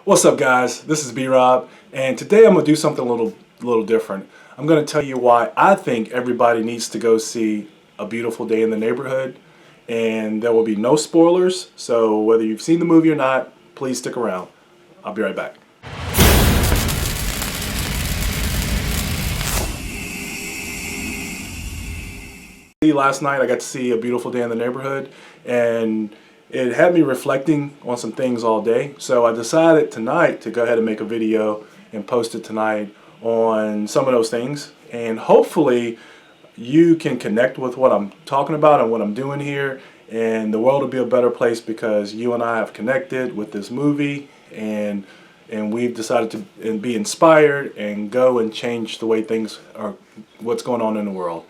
What's up, guys? This is B-Rob, and today I'm going to do something a little different. I'm going to tell you why I think everybody needs to go see A Beautiful Day in the Neighborhood, and there will be no spoilers, so whether you've seen the movie or not, please stick around. I'll be right back. Last night I got to see A Beautiful Day in the Neighborhood, and it had me reflecting on some things all day. So I decided tonight to go ahead and make a video and post it tonight on some of those things, and hopefully you can connect with what I'm talking about and what I'm doing here, and the world will be a better place because you and I have connected with this movie, and we've decided to be inspired and go and change the way things are, what's going on in the world.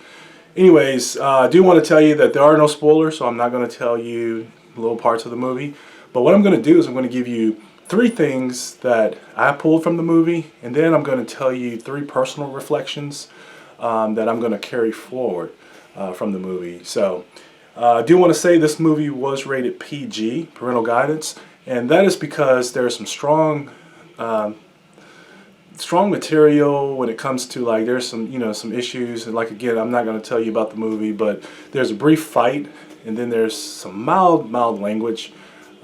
Anyways, I do want to tell you that there are no spoilers, so I'm not going to tell you little parts of the movie. But what I'm going to do is I'm going to give you 3 things that I pulled from the movie, and then I'm going to tell you 3 personal reflections that I'm going to carry forward from the movie. So I do want to say this movie was rated PG, parental guidance, and that is because there's some strong material when it comes to, like, there's some issues, and, like, again, I'm not going to tell you about the movie, but there's a brief fight, and then there's some mild language.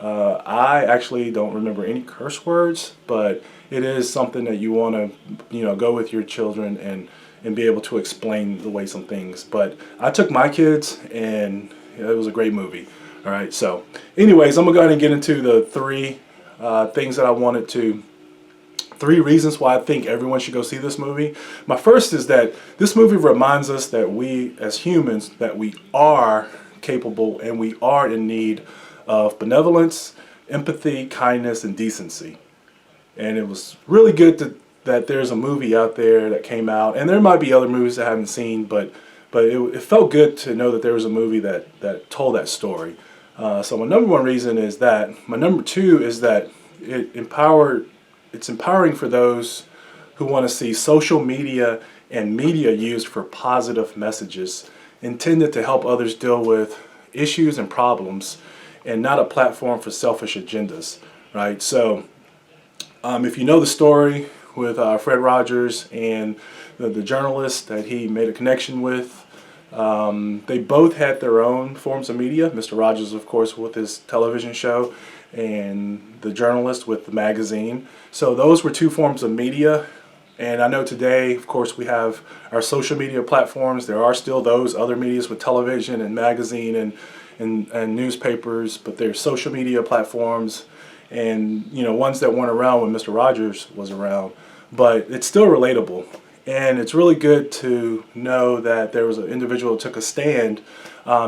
I actually don't remember any curse words, but it is something that you want to go with your children and be able to explain the way some things. But I took my kids, and it was a great movie. All right, so anyways, I'm gonna go ahead and get into the 3 things that I wanted to. 3 reasons why I think everyone should go see this movie. My first is that this movie reminds us that we as humans, that we are capable and we are in need of benevolence, empathy, kindness, and decency. And it was really good that there's a movie out there that came out, and there might be other movies I haven't seen, but it felt good to know that there was a movie that told that story. So my number 1 reason is that. My number 2 is that it's empowering for those who want to see social media and media used for positive messages intended to help others deal with issues and problems, and not a platform for selfish agendas, right? So if you know the story with Fred Rogers and the journalist that he made a connection with, they both had their own forms of media. Mr. Rogers, of course, with his television show, and the journalist with the magazine. So those were 2 forms of media. And I know today, of course, we have our social media platforms. There are still those other medias with television and magazine and newspapers, but they're social media platforms, and ones that weren't around when Mr. Rogers was around. But it's still relatable. And it's really good to know that there was an individual who took a stand,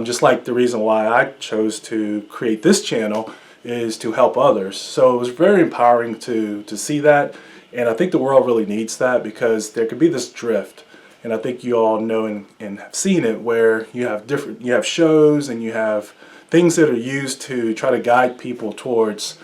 just like the reason why I chose to create this channel is to help others. So it was very empowering to see that, and I think the world really needs that, because there could be this drift, and I think you all know and have seen it, where you have shows and you have things that are used to try to guide people towards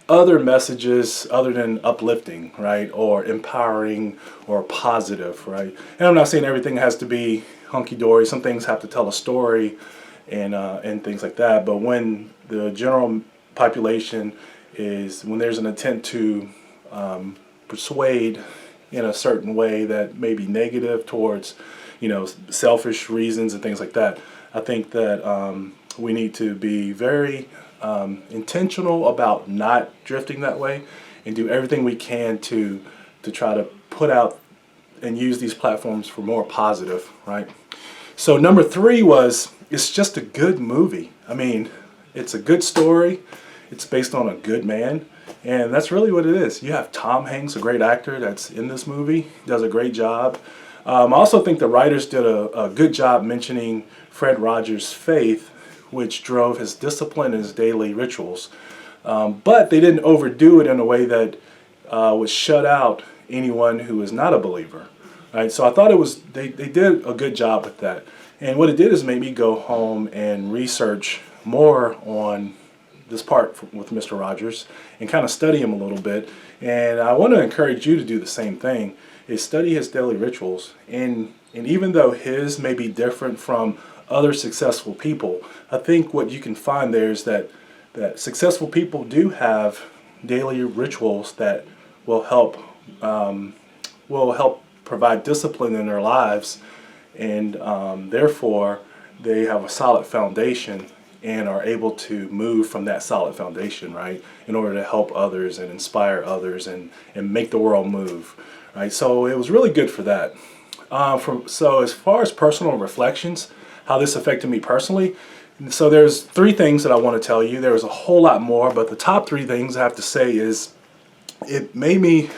other messages other than uplifting, right, or empowering or positive, right? And I'm not saying everything has to be hunky-dory. Some things have to tell a story and things like that. But when the general population when there's an intent to persuade in a certain way that may be negative towards selfish reasons and things like that, I think that we need to be very intentional about not drifting that way, and do everything we can to try to put out and use these platforms for more positive, right? So number 3 was, it's just a good movie. I mean, it's a good story. It's based on a good man, and that's really what it is. You have Tom Hanks, a great actor that's in this movie, does a great job. I also think the writers did a good job mentioning Fred Rogers' faith, which drove his discipline and his daily rituals. But they didn't overdo it in a way that would shut out anyone who is not a believer. Right? So I thought they did a good job with that. And what it did is make me go home and research more on this part with Mr. Rogers and kind of study him a little bit. And I want to encourage you to do the same thing, is study his daily rituals. And even though his may be different from other successful people, I think what you can find there is that successful people do have daily rituals that will help provide discipline in their lives, and therefore they have a solid foundation and are able to move from that solid foundation, right, in order to help others and inspire others and make the world move, right? So it was really good for that. So as far as personal reflections, how this affected me personally, so there's 3 things that I want to tell you. There was a whole lot more, but the top 3 things I have to say is it made me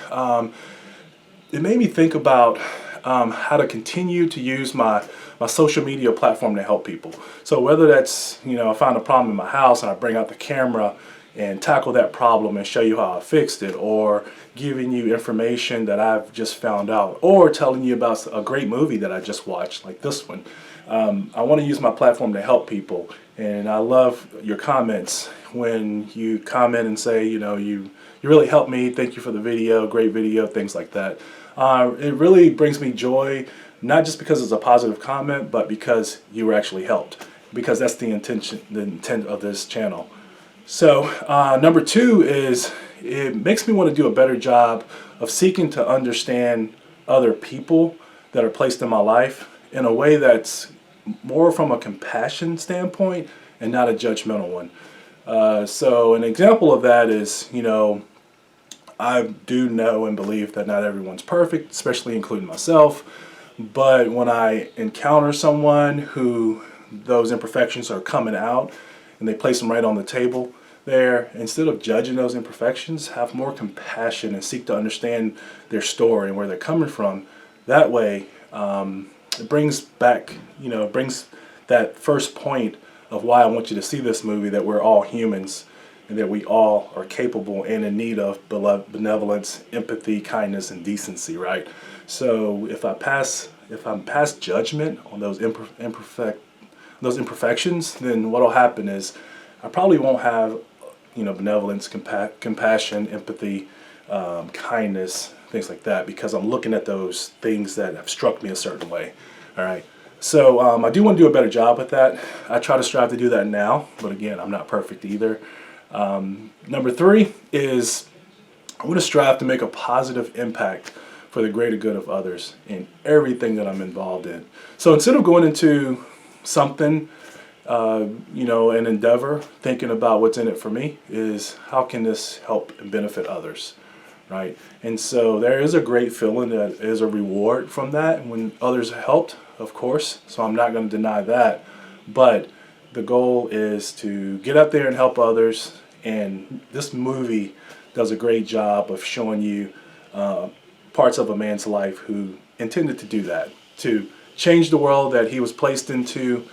think about how to continue to use my social media platform to help people. So whether that's, I find a problem in my house and I bring out the camera and tackle that problem and show you how I fixed it, or giving you information that I've just found out, or telling you about a great movie that I just watched, like this one. I want to use my platform to help people, and I love your comments when you comment and say, you really helped me, thank you for the video, great video, things like that. It really brings me joy, not just because it's a positive comment, but because you were actually helped, because that's the intent of this channel. So number 2 is it makes me want to do a better job of seeking to understand other people that are placed in my life in a way that's more from a compassion standpoint and not a judgmental one. So an example of that is, I do know and believe that not everyone's perfect, especially including myself. But when I encounter someone who those imperfections are coming out and they place them right on the table there, instead of judging those imperfections, have more compassion and seek to understand their story and where they're coming from. That way, it brings back, brings that first point of why I want you to see this movie, that we're all humans and that we all are capable and in need of benevolence, empathy, kindness, and decency, right? So if I'm past judgment on those imperfections, then what'll happen is I probably won't have, benevolence, compassion, empathy, kindness, things like that, because I'm looking at those things that have struck me a certain way. All right. So I do want to do a better job with that. I try to strive to do that now, but again, I'm not perfect either. Number 3 is I want to strive to make a positive impact for the greater good of others in everything that I'm involved in. So instead of going into something, an endeavor, thinking about what's in it for me, is how can this help and benefit others, right? And so there is a great feeling that is a reward from that when others are helped, of course, so I'm not going to deny that. But the goal is to get out there and help others, and this movie does a great job of showing you parts of a man's life who intended to do that, to change the world that he was placed into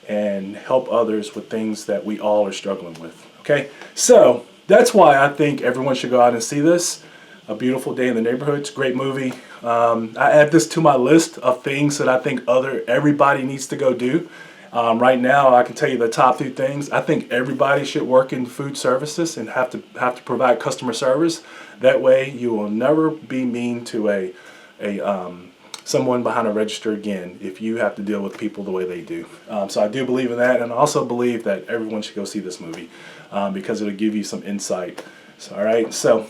and help others with things that we all are struggling with. Okay, so that's why I think everyone should go out and see this. A Beautiful Day in the Neighborhood. It's a great movie. I add this to my list of things that I think everybody needs to go do. Right now, I can tell you the top 2 things. I think everybody should work in food services and have to provide customer service. That way, you will never be mean to someone behind a register again if you have to deal with people the way they do. So I do believe in that, and I also believe that everyone should go see this movie because it'll give you some insight. So, all right, so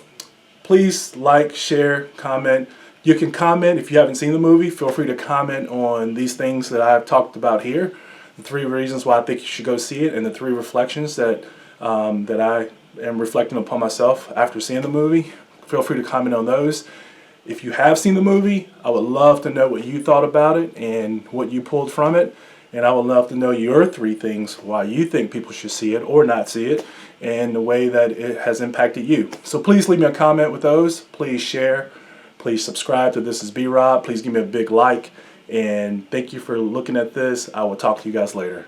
please like, share, comment. You can comment if you haven't seen the movie. Feel free to comment on these things that I've talked about here. The 3 reasons why I think you should go see it, and the 3 reflections that I am reflecting upon myself after seeing the movie. Feel free to comment on those. If you have seen the movie, I would love to know what you thought about it and what you pulled from it. And I would love to know your 3 things why you think people should see it or not see it, and the way that it has impacted you. So please leave me a comment with those. Please share. Please subscribe to This Is B-Rob. Please give me a big like. And thank you for looking at this. I will talk to you guys later.